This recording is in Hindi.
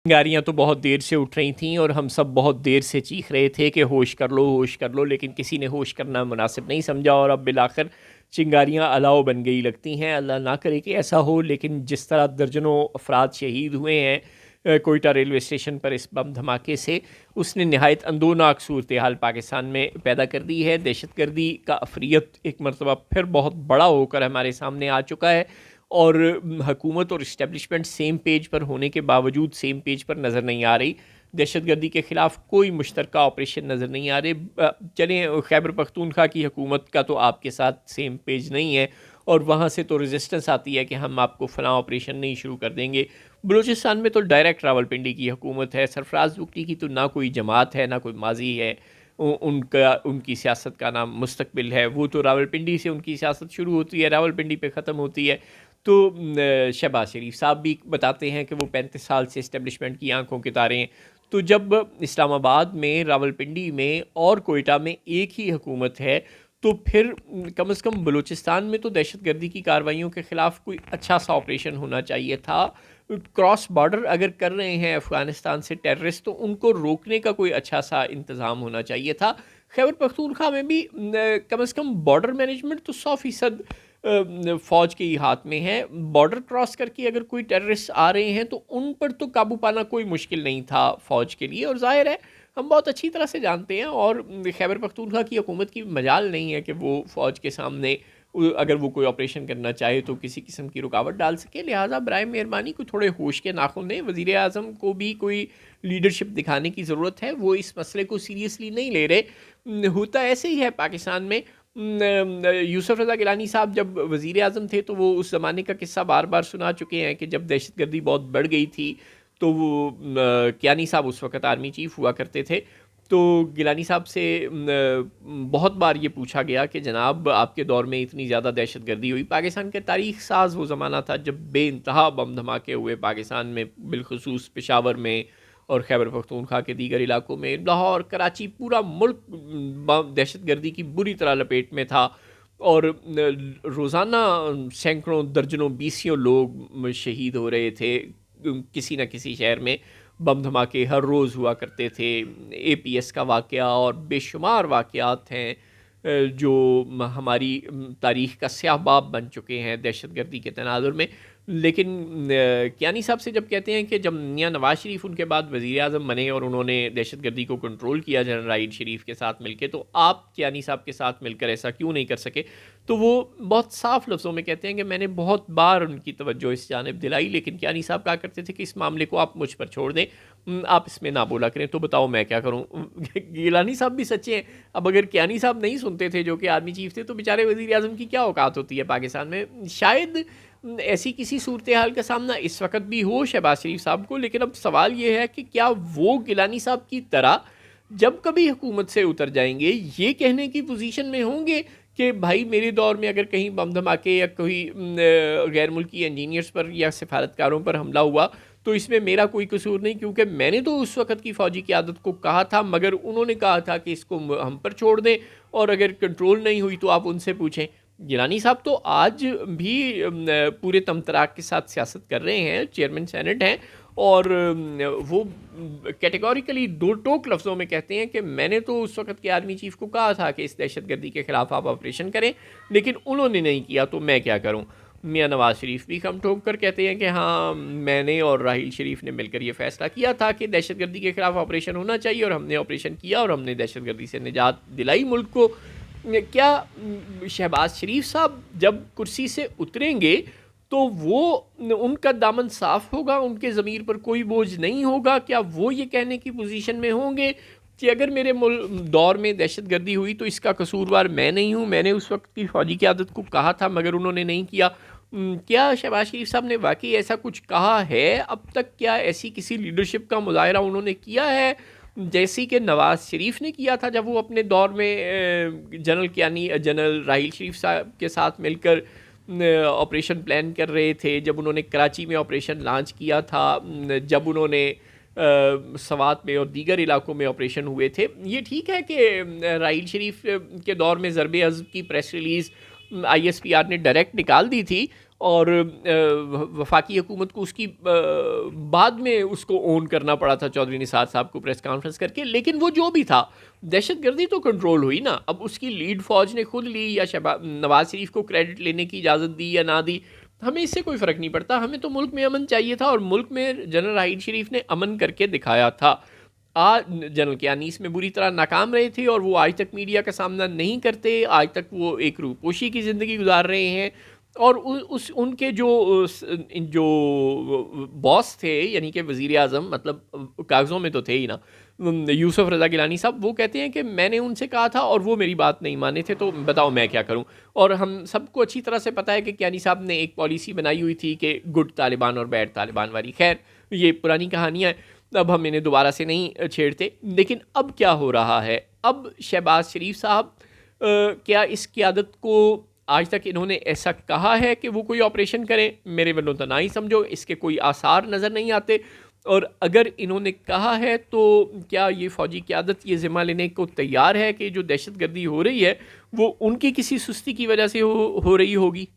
गाड़ियाँ तो बहुत देर से उठ रही थीं और हम सब बहुत देर से चीख रहे थे कि होश कर लो, लेकिन किसी ने होश करना मुनासिब नहीं समझा और अब बिलाखिर चिंगारियाँ अलाव बन गई लगती हैं। अल्लाह ना करे कि ऐसा हो, लेकिन जिस तरह दर्जनों अफराद शहीद हुए हैं कोयटा रेलवे स्टेशन पर इस बम धमाके से, उसने नहायत अंदोनाक सूरत हाल पाकिस्तान में पैदा कर दी है। दहशत गर्दी का अफरियत एक मरतबा फिर बहुत बड़ा होकर हमारे सामने आ चुका है और हुकूमत और इस्टेब्लिशमेंट सेम पेज पर होने के बावजूद सेम पेज पर नज़र नहीं आ रही। दहशत गर्दी के ख़िलाफ़ कोई मुश्तरका ऑपरेशन नज़र नहीं आ रहे। चलें, खैबर पख्तूनख्वा की हुकूमत का तो आपके साथ सेम पेज नहीं है और वहाँ से तो रेजिस्टेंस आती है कि हम आपको फ़लाँ ऑपरेशन नहीं शुरू कर देंगे। बलूचिस्तान में तो डायरेक्ट रावलपिंडी की हुकूमत है। सरफराज बुगटी की तो ना कोई जमात है, ना कोई माजी है। उनका उनकी सियासत का नाम मुस्तकबिल है। वो तो रावलपिंडी से उनकी सियासत शुरू होती है, रावलपिंडी पे ख़त्म होती है। तो शहबाज शरीफ साहब भी बताते हैं कि वो 35 साल से इस्टेब्लिशमेंट की आंखों के तारे हैं। तो जब इस्लामाबाद में, रावलपिंडी में और कोयटा में एक ही हुकूमत है, तो फिर कम से कम बलूचिस्तान में तो दहशत गर्दी की कार्रवाइयों के ख़िलाफ़ कोई अच्छा सा ऑपरेशन होना चाहिए था। क्रॉस बॉर्डर अगर कर रहे हैं अफ़गानिस्तान से टेररिस्ट, तो उनको रोकने का कोई अच्छा सा इंतज़ाम होना चाहिए था। खैबर पख्तूनख्वा में भी कम से कम बॉर्डर मैनेजमेंट तो 100% फ़ौज के ही हाथ में है। बॉर्डर क्रॉस करके अगर कोई टेररिस्ट आ रहे हैं तो उन पर तो काबू पाना कोई मुश्किल नहीं था फ़ौज के लिए, और ज़ाहिर है हम बहुत अच्छी तरह से जानते हैं और खैबर पख्तूनख्वा की हुकूमत की मजाल नहीं है कि वो फ़ौज के सामने अगर वो कोई ऑपरेशन करना चाहे तो किसी किस्म की रुकावट डाल सके। लिहाजा बराए मेहरबानी को थोड़े होश के नाखुन दें। वज़ीर आज़म को भी कोई लीडरशिप दिखाने की ज़रूरत है। वो इस मसले को सीरियसली नहीं ले रहे। होता ऐसे ही है पाकिस्तान में। यूसुफ रज़ा गिलानी साहब जब वज़ीर आज़म थे तो वो उस ज़माने का किस्सा बार बार सुना चुके हैं कि जब दहशत गर्दी बहुत बढ़ गई थी तो वो कियानी साहब उस वक़्त आर्मी चीफ़ हुआ करते थे। तो गिलानी साहब से बहुत बार ये पूछा गया कि जनाब आपके दौर में इतनी ज़्यादा दहशत गर्दी हुई। पाकिस्तान के तारीख़ साज वो ज़माना था जब बेइंतहा बम धमाके हुए पाकिस्तान में, बिलखसूस पेशावर में और खैबर पख्तूनख्वा के दीगर इलाकों में। लाहौर, कराची, पूरा मुल्क दहशत गर्दी की बुरी तरह लपेट में था और रोज़ाना सैकड़ों दर्जनों बीसियों लोग शहीद हो रहे थे। किसी न किसी शहर में बम धमाके हर रोज़ हुआ करते थे। APS का वाक़या और बेशुमार वाक़यात हैं जो हमारी तारीख़ का स्याह बाब बन चुके हैं दहशत गर्दी के तनाज़ुर में। लेकिन कियानी साहब से जब कहते हैं कि जब मियां नवाज शरीफ उनके बाद वज़ीर आज़म बने और उन्होंने दहशत गर्दी को कंट्रोल किया जनरल राहील शरीफ के साथ मिलकर, तो आप कियानी साहब के साथ मिलकर ऐसा क्यों नहीं कर सके? तो वो बहुत साफ लफ्ज़ों में कहते हैं कि मैंने बहुत बार उनकी तवज्जो इस जानिब दिलाई, लेकिन कियानी साहब कहा करते थे कि इस मामले को आप मुझ पर छोड़ दें, आप इसमें ना बोला करें। तो बताओ मैं क्या करूँ? गिलानी साहब भी सच्चे हैं। अब अगर कियानी साहब नहीं सुनते थे जो कि आर्मी चीफ थे, तो बेचारे वज़ीर आज़म की क्या औकात होती है पाकिस्तान में? शायद ऐसी किसी सूरत हाल का सामना इस वक्त भी हो शहबाज शरीफ साहब को, लेकिन अब सवाल ये है कि क्या वो गिलानी साहब की तरह जब कभी हुकूमत से उतर जाएंगे ये कहने की पोजीशन में होंगे कि भाई मेरे दौर में अगर कहीं बम धमाके या कोई गैर मुल्की इंजीनियर्स पर या सिफारतकारों पर हमला हुआ तो इसमें मेरा कोई कसूर नहीं, क्योंकि मैंने तो उस वक्त की फ़ौजी क़यादत को कहा था, मगर उन्होंने कहा था कि इसको हम पर छोड़ दें और अगर कंट्रोल नहीं हुई तो आप उनसे पूछें। गिलानी साहब तो आज भी पूरे तमतराक के साथ सियासत कर रहे हैं, चेयरमैन सेनेट हैं और वो कैटेगोरिकली दो टोक लफ्ज़ों में कहते हैं कि मैंने तो उस वक्त के आर्मी चीफ़ को कहा था कि इस दहशत गर्दी के ख़िलाफ़ आप ऑपरेशन करें, लेकिन उन्होंने नहीं किया तो मैं क्या करूं। मियां नवाज शरीफ भी खम ठोक कर कहते हैं कि हाँ, मैंने और राहील शरीफ ने मिलकर ये फ़ैसला किया था कि दहशत गर्दी के ख़िलाफ़ ऑपरेशन होना चाहिए और हमने ऑपरेशन किया और हमने दहशत गर्दी से निजात दिलाई मुल्क को। क्या शहबाज शरीफ साहब जब कुर्सी से उतरेंगे तो वो उनका दामन साफ होगा, उनके ज़मीर पर कोई बोझ नहीं होगा? क्या वो ये कहने की पोजीशन में होंगे कि अगर मेरे दौर में दहशत गर्दी हुई तो इसका कसूरवार मैं नहीं हूँ, मैंने उस वक्त की फ़ौजी क़यादत को कहा था मगर उन्होंने नहीं किया? क्या शहबाज शरीफ साहब ने वाकई ऐसा कुछ कहा है अब तक? क्या ऐसी किसी लीडरशिप का मुज़ाहरा उन्होंने किया है जैसे कि नवाज शरीफ ने किया था जब वो अपने दौर में जनरल राहील शरीफ साहब के साथ मिलकर ऑपरेशन प्लान कर रहे थे, जब उन्होंने कराची में ऑपरेशन लॉन्च किया था, जब उन्होंने सवात में और दीगर इलाकों में ऑपरेशन हुए थे? ये ठीक है कि राहील शरीफ के दौर में ज़रब अज़ब की प्रेस रिलीज़ ISPR ने डायरेक्ट निकाल दी थी और वफाकी हुकूमत को उसकी बाद में उसको ओन करना पड़ा था चौधरी निसार साहब को प्रेस कॉन्फ्रेंस करके। लेकिन वो जो भी था, दहशतगर्दी तो कंट्रोल हुई ना। अब उसकी लीड फ़ौज ने खुद ली या नवाज शरीफ को क्रेडिट लेने की इजाज़त दी या ना दी, हमें इससे कोई फ़र्क नहीं पड़ता। हमें तो मुल्क में अमन चाहिए था और मुल्क में जनरल राहील शरीफ ने अमन करके दिखाया था। आज जनरल कियानीस में बुरी तरह नाकाम रहे थे और वो आज तक मीडिया का सामना नहीं करते। आज तक वो एक रूपोशी की ज़िंदगी गुजार रहे हैं और उस उनके जो बॉस थे, यानी कि वज़ीर आज़म, मतलब कागज़ों में तो थे ही ना, यूसुफ रज़ा गिलानी साहब, वो कहते हैं कि मैंने उनसे कहा था और वो मेरी बात नहीं माने थे, तो बताओ मैं क्या करूं। और हम सबको अच्छी तरह से पता है कि कियानी साहब ने एक पॉलिसी बनाई हुई थी कि गुड तालिबान और बैड तालिबान वाली। खैर, ये पुरानी कहानियाँ हैं, अब हम इन्हें दोबारा से नहीं छेड़ते। लेकिन अब क्या हो रहा है? अब शहबाज शरीफ साहब क्या इस क़यादत को आज तक इन्होंने ऐसा कहा है कि वो कोई ऑपरेशन करें? मेरे वल्लों तो ना ही समझो, इसके कोई आसार नज़र नहीं आते। और अगर इन्होंने कहा है तो क्या ये फ़ौजी क़यादत ये ज़िम्मा लेने को तैयार है कि जो दहशतगर्दी हो रही है वो उनकी किसी सुस्ती की वजह से हो रही होगी?